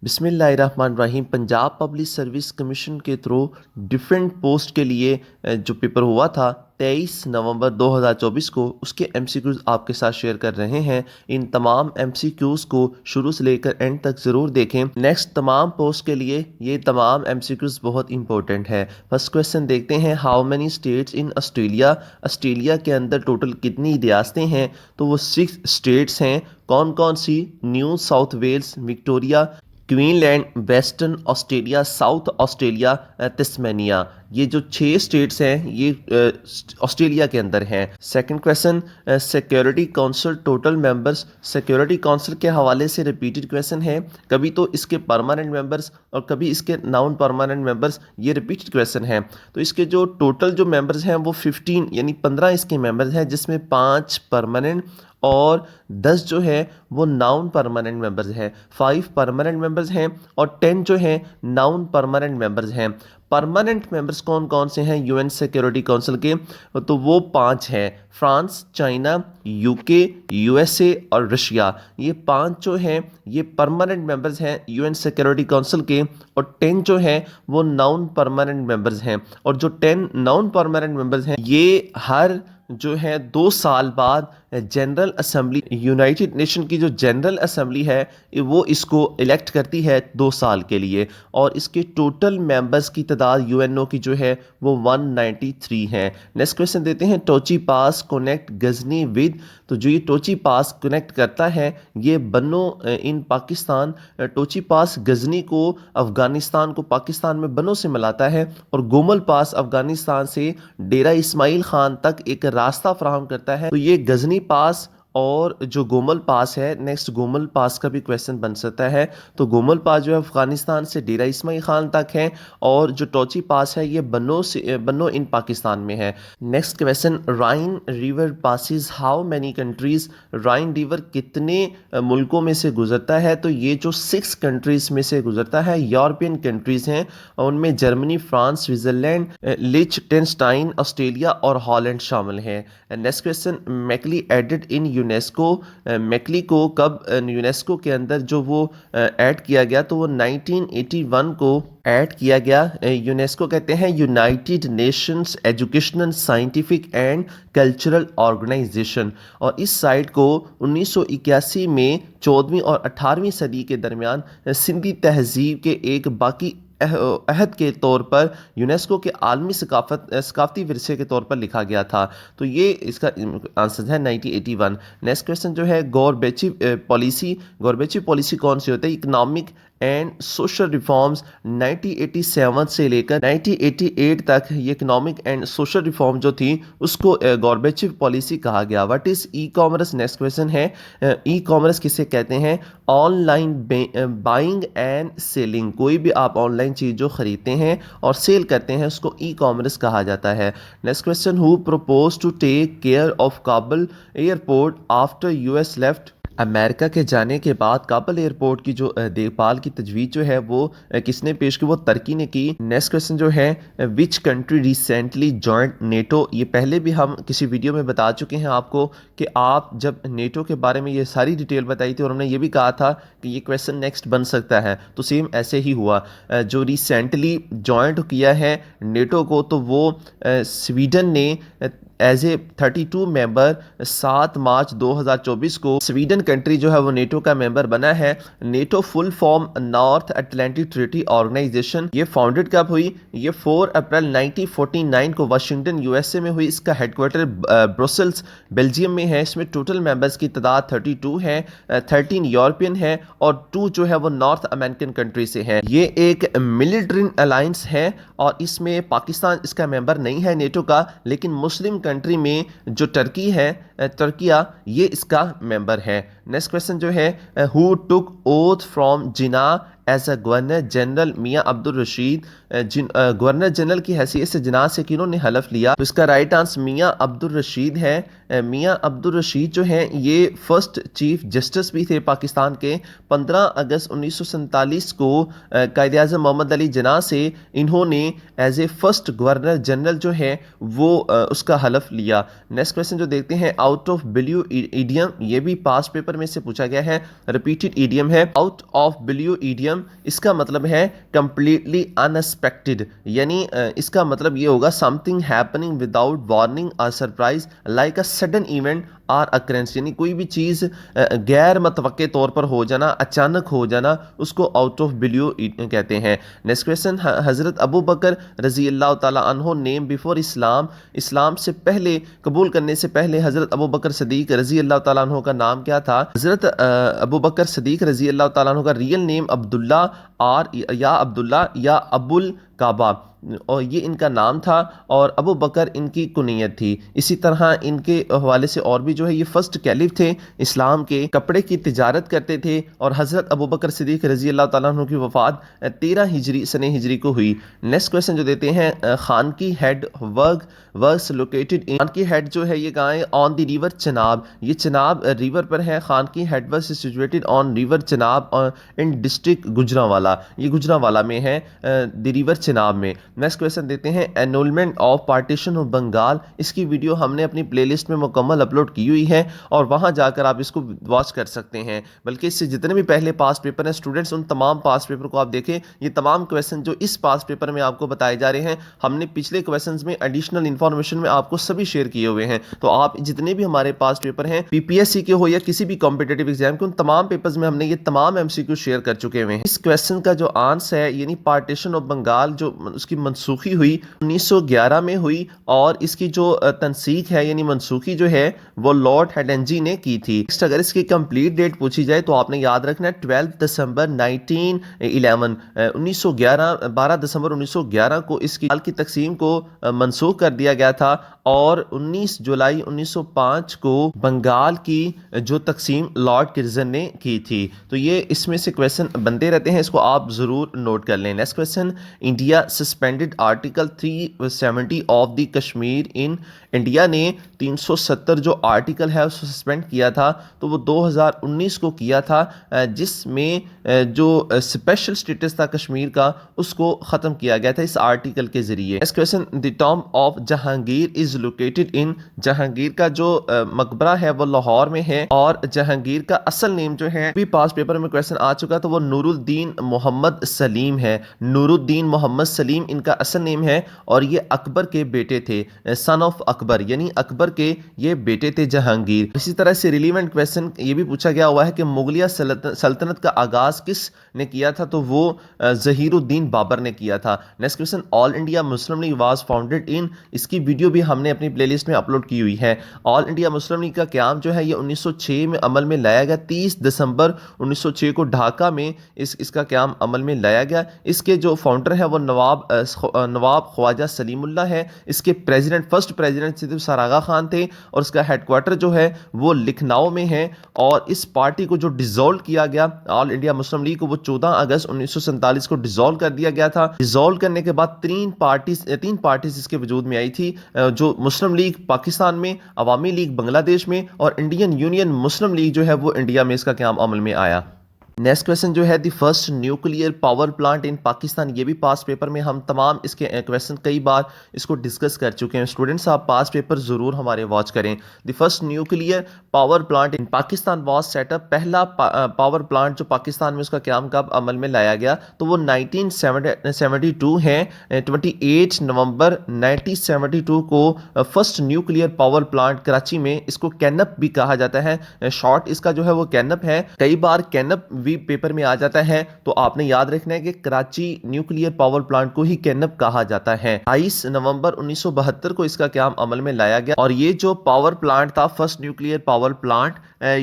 बिस्मिल्लाहिर्रहमानिर्रहीम। Punjab public service commission के through different post के लिए जो पेपर हुआ था 23 नवंबर 2024 को, उसके एमसीक्यूज़ आपके साथ शेयर कर रहे हैं। इन तमाम एमसीक्यूज़ को शुरू से लेकर एंड तक ज़रूर देखें। नेक्स्ट तमाम पोस्ट के लिए ये तमाम एमसीक्यूज़ बहुत इंपॉर्टेंट है। फर्स्ट क्वेश्चन देखते हैं, how many states in Australia. Australia के अंदर टोटल कितनी रियासतें हैं? तो वो 6 स्टेट्स हैं। कौन कौन सी? New South Wales, Victoria, Queensland, Western Australia, South Australia, Tasmania. ये जो 6 स्टेट्स हैं ये ऑस्ट्रेलिया के अंदर हैं। Second question, security council total members. Security council के हवाले से रिपीटेड क्वेश्चन है, कभी तो इसके परमानेंट मेंबर्स और कभी इसके नॉन परमानेंट मेंबर्स, ये रिपीटेड क्वेश्चन है। तो इसके जो टोटल जो मेंबर्स हैं वो 15 यानी 15 इसके मेंबर्स हैं, जिसमें 5 परमानेंट और 10 जो है वो नाउन परमानेंट मेंबर्स हैं। 5 परमानेंट मेंबर्स हैं और 10 जो हैं नाउन परमानेंट मेंबर्स हैं। परमानेंट मेंबर्स कौन कौन से हैं यूएन सिक्योरिटी काउंसिल के? तो वो 5 हैं, फ्रांस, चाइना, यूके, यूएसए और रशिया। ये 5 जो हैं ये परमानेंट मेंबर्स हैं यूएन सिक्योरिटी काउंसिल के, और 10 जो हैं वो नाउन परमानेंट मेंबर्स हैं। और जो 10 नाउन परमानेंट मेंबर्स हैं ये हर जो है 2 साल बाद जनरल असेंबली, यूनाइटेड नेशन की जो जनरल असेंबली है वो इसको इलेक्ट करती है 2 साल के लिए। और इसके टोटल मेंबर्स की तादाद यूएनओ की जो है वो 193 है। नेक्स्ट क्वेश्चन देते हैं, टोची पास कनेक्ट गजनी विद। तो जो ये टोची पास कनेक्ट करता है ये बनो इन पाकिस्तान। टोची पास गजनी को, अफ़गानिस्तान को पाकिस्तान में बनो से मिलाता है, और गोमल पास अफ़गानिस्तान से डेरा इस्माइल खान तक एक रास्ता फराहम करता है। तो ये गजनी पास और जो गोमल पास है, नेक्स्ट गोमल पास का भी क्वेश्चन बन सकता है। तो गोमल पास जो है अफगानिस्तान से डेरा इस्माइल खान तक है, और जो टोची पास है ये बनो इन पाकिस्तान में है। Next question, Ryan river passes how many countries. Ryan river कितने मुल्कों में से गुजरता है? तो ये जो 6 कंट्रीज में से गुजरता है, यूरोपियन कंट्रीज हैं, और उनमें जर्मनी, फ्रांस, स्विट्जरलैंड, लिechtenstein, ऑस्ट्रेलिया और हॉलैंड शामिल हैं। Next question, Macquarie added in UNESCO. Macquarie को कब यूनेस्को के अंदर जो वो ऐड किया गया? तो वो 1981 को ऐड किया गया। यूनेस्को कहते हैं united nations educational, scientific and cultural organisation. और इस साइट को 1981 में 14वीं और 18वीं सदी के दरमियान सिंधी तहजीब के एक बाकी अहद के तौर पर यूनेस्को के आलमी सकाफती विरसे के तौर पर लिखा गया था। तो ये इसका आंसर है 1981। नेक्स्ट क्वेश्चन जो है, गॉरबेची पॉलिसी। गॉरबेची पॉलिसी कौन सी होता है? इकोनॉमिक एंड सोशल रिफॉर्म्स 1987 से लेकर 1988 तक ये इकोनॉमिक एंड सोशल रिफॉर्म जो थी उसको गॉरबेचिव पॉलिसी कहा गया। What is e commerce? Next question है, ई कॉमर्स किसे कहते हैं? Online buying and selling. कोई भी आप ऑनलाइन चीज़ जो ख़रीदते हैं और सेल करते हैं उसको ई कॉमर्स कहा जाता है। Next question, who propose to take care of Kabul airport after US left. America के जाने के बाद काबुल एयरपोर्ट की जो देखभाल की तजवीज़ जो है वो किसने पेश की? वो तुर्की ने की। नेक्स्ट क्वेश्चन जो है, which country recently joint NATO. ये पहले भी हम किसी वीडियो में बता चुके हैं आपको कि आप जब नेटो के बारे में ये सारी डिटेल बताई थी और हमने ये भी कहा था कि ये क्वेश्चन नेक्स्ट बन सकता है, तो सेम ऐसे ही हुआ। जो रिसेंटली जॉइंट किया है नेटो को, तो वो स्वीडन ने एज ए 32 मेंबर 7 मार्च 2024 को स्वीडन कंट्री जो है वो नेटो का मेंबर बना है। NATO full form north Atlantic treaty organisation. ये फाउंडेड कब हुई? ये 4 अप्रैल 1949 को वाशिंगटन यूएसए में हुई। इसका हेडक्वार्टर ब्रुसेल्स बेल्जियम में है। इसमें टोटल मेंबर्स की तादाद 32 है, 13 यूरोपियन है और 2 जो है वो नॉर्थ अमेरिकन कंट्री से है। ये एक मिलिट्री अलायंस है और इसमें पाकिस्तान इसका मेंबर नहीं है नेटो का, लेकिन मुस्लिम कंट्री में जो टर्की है, तुर्किया, ये इसका मेंबर है। नेक्स्ट क्वेश्चन जो है, who took oath from Jinnah as a governor general. Mian Abdul Rashid governor general की हैसियत से जिना से किन्होंने हलफ लिया? तो इसका राइट आंसर मियाँ अब्दुल रशीद है। मियाँ अब्दुल रशीद जो हैं ये फर्स्ट चीफ जस्टिस भी थे पाकिस्तान के। 15 अगस्त 1947 को कायद-ए-आज़म मोहम्मद अली जिन्ना से इन्होंने as a first governor general जो है वो उसका हलफ लिया। नेक्स्ट क्वेश्चन जो देखते हैं, आउट ऑफ ब्लू ईडियम, ये भी पास्ट पेपर में से पूछा गया है, रिपीटेड ईडियम है। आउट ऑफ ब्लू ईडियम इसका मतलब है कंप्लीटली अनएक्सपेक्टेड, यानी इसका मतलब ये होगा समथिंग हैपनिंग विदाउट वार्निंग और surprise like a sudden event or occurrence, यानी कोई भी चीज़ गैर मतवक्के तौर पर हो जाना, अचानक हो जाना, उसको आउट ऑफ ब्लू कहते हैं। नेक्स्ट क्वेश्चन, हज़रत अबू बकर रज़ी अल्लाह ताला अन्हो नेम बिफोर इस्लाम, इस्लाम से पहले, कबूल करने से पहले हज़रत अबू बकर सदीक रज़ी अल्लाह ताला अन्हो का नाम क्या था? हज़रत अबू बकर सदीक रज़ी अल्लाह ताला अन्हो का रियल नेम अब्दुल्ला या अब्दुल्ला या अबुल काबा, और ये इनका नाम था, और अबू बकर इनकी कुनियत थी। इसी तरह इनके हवाले से और भी जो है, ये फर्स्ट कैलिफ थे इस्लाम के, कपड़े की तिजारत करते थे, और हज़रत अबू बकर सिद्दीक़ रज़ी अल्लाह ताला अन्हु की वफ़ात 13 हिजरी सने हिजरी को हुई। नेक्स्ट क्वेश्चन जो देते हैं, Khanki head works located in, Khanki head जो है ये कहाँ है? ऑन द रिवर चनाब, ये चनाब रिवर पर है। Khanki head works situated on river Chenab in district Gujranwala, ये गुजरांवाला में है, द रिवर चनाब में। नेक्स्ट क्वेश्चन देते हैं, annulment of partition of Bengal, इसकी वीडियो हमने अपनी प्लेलिस्ट में मुकम्मल अपलोड की हुई है, और वहां जाकर आप इसको वॉच कर सकते हैं। बल्कि इससे जितने भी पहले पास्ट पेपर हैं स्टूडेंट्स, उन तमाम पास्ट पेपर को आप देखें। ये तमाम क्वेश्चन जो इस पास्ट पेपर में आपको बताए जा रहे हैं, हमने पिछले क्वेश्चन में एडिशनल इन्फॉर्मेशन में आपको सभी शेयर किए हुए हैं। तो आप जितने भी हमारे पास्ट पेपर हैं, पीपीएससी के हो या किसी भी कॉम्पिटेटिव एग्जाम के, उन तमाम पेपर्स में हमने ये तमाम एमसीक्यू शेयर कर चुके हुए हैं। इस क्वेश्चन का जो आंसर है, यानी पार्टीशन ऑफ बंगाल, जो उसकी मनसूखी हुई 1911 में हुई, और इसकी जो तनसीख है यानी मनसूखी जो है वो लॉर्ड हेडेंजी ने की थी। नेक्स्ट, अगर इसकी कंप्लीट डेट पूछी जाए तो आपने याद रखना है 12 दिसंबर 1911, 1911 12 दिसंबर 1911 को इसकी साल की तकसीम को मनसूख कर दिया गया था, और 19 जुलाई 1905 को बंगाल की जो तकसीम लॉर्ड किर्जन ने की थी। तो ये इसमें से क्वेश्चन बनते रहते हैं, इसको आप जरूर नोट कर लें। Next question, India suspended article 370 of the Kashmir in, India ने 370 जो आर्टिकल है उसको सस्पेंड किया था, तो वो 2019 को किया था, जिसमें जो स्पेशल स्टेटस था कश्मीर का उसको ख़त्म किया गया था इस आर्टिकल के ज़रिए। Next question, the tomb of Jahangir is located in, Jahangir का जो मकबरा है वो लाहौर में है, और जहांगीर का असल नेम जो है, भी पास पेपर में क्वेश्चन आ चुका, तो वो नूरुद्दीन मोहम्मद सलीम है। नूरुद्दीन मोहम्मद सलीम इनका असल नेम है, और ये अकबर के बेटे थे, सन ऑफ अकबर, यानी अकबर के ये बेटे थे जहांगीर। इसी तरह से रिलीवेंट क्वेश्चन ये भी पूछा गया हुआ है कि मुगलिया सल्तनत का आगाज किस ने किया था, तो वो जहीरुद्दीन बाबर ने किया था। Next question, all India Muslim league was founded in, इसकी वीडियो भी हमने अपनी प्लेलिस्ट में अपलोड की हुई है। ऑल इंडिया मुस्लिम लीग का क्याम जो है ये 1906 में अमल में लाया गया। 30 दिसंबर 1906 को ढाका में इसका क्याम अमल में लाया गया। इसके जो फाउंडर है वो नवाब ख्वाजा सलीमुल्लाह है। इसके प्रेसिडेंट, फर्स्ट प्रेसिडेंट सिर्फ सरागा खान थे, और इसका हेडक्वार्टर जो है वो लखनऊ में है। और इस पार्टी को जो डिसॉल्व किया गया, ऑल इंडिया मुस्लिम लीग को, वो 14 अगस्त 1947 को डिसॉल्व कर दिया गया था। डिसॉल्व करने के बाद तीन पार्टीज इसके वजूद में आई थी, जो मुस्लिम लीग पाकिस्तान में, अवामी लीग बांग्लादेश में, और इंडियन यूनियन मुस्लिम लीग जो है वो इंडिया में इसका क़याम अमल में आया। नेक्स्ट क्वेश्चन जो है, the first nuclear power plant in Pakistan, ये भी पास्ट पेपर में हम तमाम इसके क्वेश्चन कई बार इसको डिस्कस कर चुके हैं। स्टूडेंट्स, आप पास्ट पेपर ज़रूर हमारे वॉच करें। The first nuclear power plant in Pakistan was setup, पहला पावर प्लांट जो पाकिस्तान में उसका क्याम कब अमल में लाया गया, तो वो 1972 है। 28 नवंबर 1972 को first nuclear power plant Karachi में, इसको कैनप भी कहा जाता है, शॉर्ट इसका जो है वो कैनप है। कई बार कैनप भी पेपर में आ जाता है, तो आपने याद रखना है कि कराची न्यूक्लियर पावर प्लांट को ही कैनप कहा जाता है। 22 नवंबर 1972 को इसका क्याम अमल में लाया गया, और ये जो पावर प्लांट था, फर्स्ट न्यूक्लियर पावर प्लांट,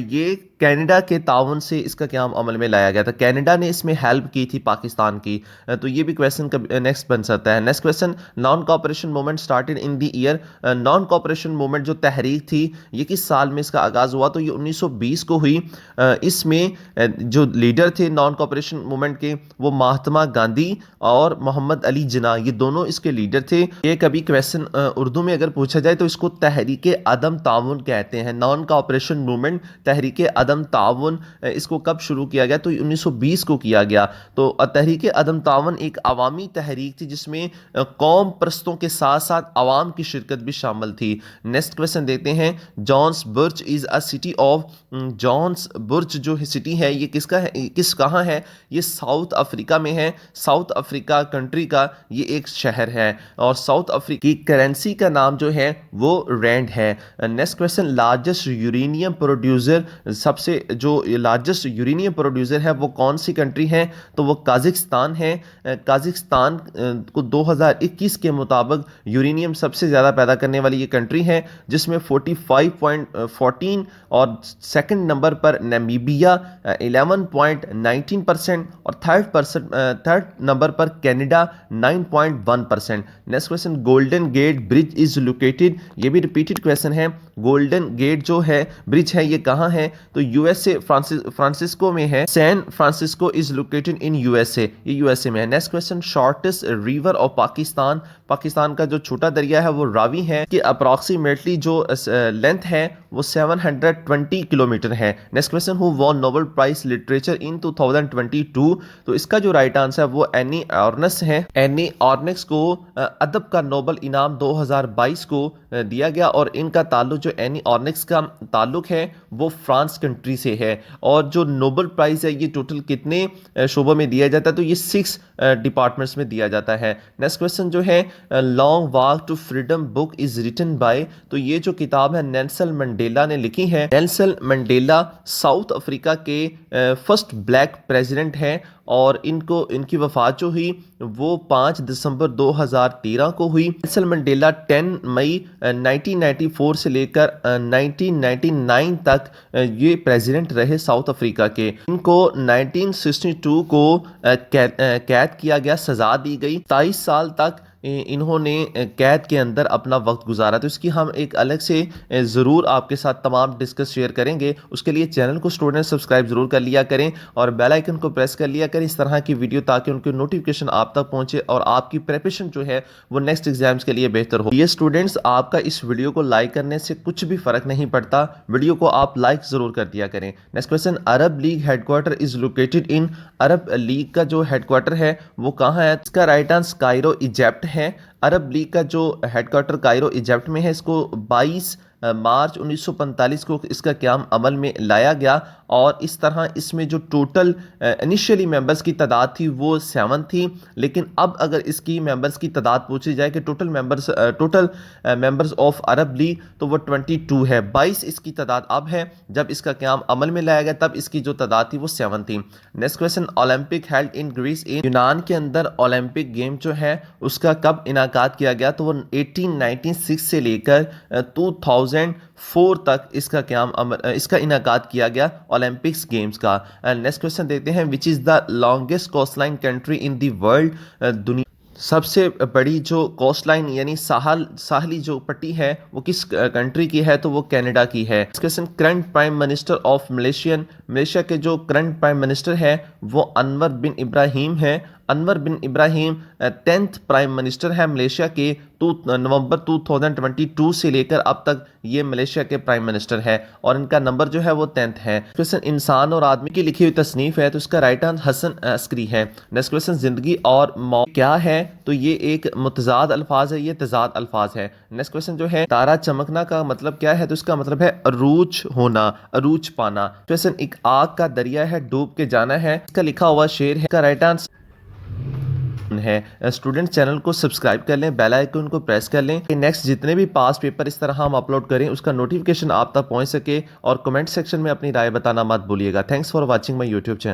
ये कनाडा के ताउन से इसका क़याम अमल में लाया गया था। कनाडा ने इसमें हेल्प की थी पाकिस्तान की। तो ये भी क्वेश्चन नेक्स्ट बन सकता है। Next question, non cooperation movement started in the year. Non cooperation movement जो तहरीक थी ये किस साल में इसका आगाज़ हुआ? तो ये 1920 को हुई। इसमें जो लीडर थे नॉन कॉपरेशन मूवमेंट के वो महात्मा गांधी और मोहम्मद अली जिन्ना, ये दोनों इसके लीडर थे। ये कभी क्वेश्चन उर्दू में अगर पूछा जाए तो इसको तहरीक अदम ताउन कहते हैं। नॉन कॉपरेशन मूवमेंट तहरीक अदम ताउन, इसको कब शुरू किया गया? तो 1920 को किया गया। तो तहरीक अदम ताउन एक अवामी तहरीक थी जिसमें कौम परस्तों के साथ साथ अवाम की शिरकत भी शामिल थी। नेक्स्ट क्वेश्चन देखते हैं, जॉन्सबर्ग इज़ अ सिटी ऑफ। जॉन्सबर्ग जो सिटी है ये किसका है, कहाँ है? ये साउथ अफ्रीका में है। साउथ अफ्रीका कंट्री का ये एक शहर है और साउथ अफ्रीका की करेंसी का नाम जो है वो रैंड है। Next question, largest uranium producer, सबसे जो लार्जेस्ट यूरेनियम प्रोड्यूसर है वो कौन सी कंट्री है? तो वो काज़ाकिस्तान है। काज़ाकिस्तान को 2021 के मुताबिक यूरेनियम सबसे ज़्यादा पैदा करने वाली ये कंट्री है जिसमें 45.14 और सेकंड नंबर पर नामीबिया 11.19% और थर्ड नंबर पर Canada 9.1%। Next question, golden gate bridge is located, ये भी रिपीटेड क्वेश्चन है। गोल्डन गेट जो है ब्रिज है ये कहाँ है? तो यूएसए फ्रांसिस्को में है। San Francisco is located in USA, ये यूएसए में है। Next question, shortest river of Pakistan, Pakistan का जो छोटा दरिया है वो रावी है कि अप्रॉक्सीमेटली जो लेंथ है वो 720 किलोमीटर है। Next question, who won Nobel prize literature in 2022? तो इसका जो राइट आंसर है वो एनी ऑर्नेस है। एनी ऑर्नेस को अदब का नोबेल इनाम 2022 को दिया गया और इनका ताल्लुक, जो एनी ऑर्नेस का ताल्लुक है वो फ्रांस कंट्री से है। और जो नोबेल प्राइज़ है ये टोटल कितने शोबों में दिया जाता है? तो ये 6 डिपार्टमेंट्स में दिया जाता है। नेक्स्ट क्वेश्चन जो है, long walk to freedom book is written by, तो ये जो किताब है नेल्सन मंडेला ने लिखी है। नेल्सन मंडेला साउथ अफ्रीका के फर्स्ट ब्लैक प्रेसिडेंट हैं और इनकी वफ़ात जो हुई वो 5 दिसंबर 2013 को हुई। नेल्सन मंडेला 10 मई 1994 से लेकर 1999 तक ये प्रेसिडेंट रहे साउथ अफ्रीका के। इनको 1962 को कैद किया गया, सज़ा दी गई। 23 साल तक इन्होंने कैद के अंदर अपना वक्त गुजारा। तो इसकी हम एक अलग से ज़रूर आपके साथ तमाम डिस्कस शेयर करेंगे। उसके लिए चैनल को स्टूडेंट सब्सक्राइब ज़रूर कर लिया करें और बेल आइकन को प्रेस कर लिया करें इस तरह की वीडियो, ताकि उनके नोटिफिकेशन आप तक पहुंचे और आपकी प्रिपरेशन जो है वो नेक्स्ट एग्जाम्स के लिए बेहतर हो। ये स्टूडेंट्स, आपका इस वीडियो को लाइक करने से कुछ भी फ़र्क नहीं पड़ता, वीडियो को आप लाइक ज़रूर कर दिया करें। Next question, Arab league headquarter is located in. Arab league का जो हेडक्वार्टर है वो कहाँ है? इसका राइट आंसर कायरो इजिप्ट है। अरब लीग का जो हेडक्वार्टर कायरो इजिप्ट में है। इसको 22 मार्च 1945 को इसका क़याम अमल में लाया गया और इस तरह इसमें जो टोटल इनिशियली मेंबर्स की तादाद थी वो 7 थी, लेकिन अब अगर इसकी मेंबर्स की तादाद पूछी जाए कि total members of Arab league, तो वो 22 है। 22 इसकी तादाद अब है, जब इसका क़याम अमल में लाया गया तब इसकी जो तादाद थी वो 7 थी। Next question, Olympic held in Greece, in यूनान के अंदर ओलंपिक गेम जो है उसका कब इनाकाद किया गया? तो वो 1896 से लेकर 2004 तक इसका इनाकाद किया गया ओलंपिक्स गेम्स का। नेक्स्ट क्वेश्चन देखते हैं, which is the longest coastline country in the world? दुनिया सबसे बड़ी जो कोस्ट लाइन यानी साहली जो पट्टी है वो किस कंट्री की है? तो वो कनाडा की है। Question, current prime minister of Malaysia के जो करंट प्राइम मिनिस्टर है वो अनवर बिन इब्राहिम है। अनवर बिन इब्राहिम 10th प्राइम मिनिस्टर है मलेशिया के। नवंबर 2022 से लेकर अब तक ये मलेशिया के प्राइम मिनिस्टर है और इनका नंबर जो है वो 10th है। क्वेश्चन, इंसान और आदमी की लिखी हुई तसनीफ है तो इसका राइट आंसर हसन अस्करी है। नेक्स्ट क्वेश्चन, जिंदगी और मौत क्या है? तो ये एक मुतजाद अल्फाज है, ये तजाद अल्फाज है। नेक्स्ट क्वेश्चन जो है, तारा चमकना का मतलब क्या है? तो इसका मतलब है अरूज होना, अरूज पाना। क्वेश्चन, एक आग का दरिया है डूब के जाना है, इसका लिखा हुआ शेर है। इसका राइट आंसर है। स्टूडेंट चैनल को सब्सक्राइब कर लें, बेल आइकन को प्रेस कर लें कि नेक्स्ट जितने भी पास पेपर इस तरह हम अपलोड करें उसका नोटिफिकेशन आप तक पहुंच सके। और कमेंट सेक्शन में अपनी राय बताना मत भूलिएगा। Thanks for watching my YouTube channel.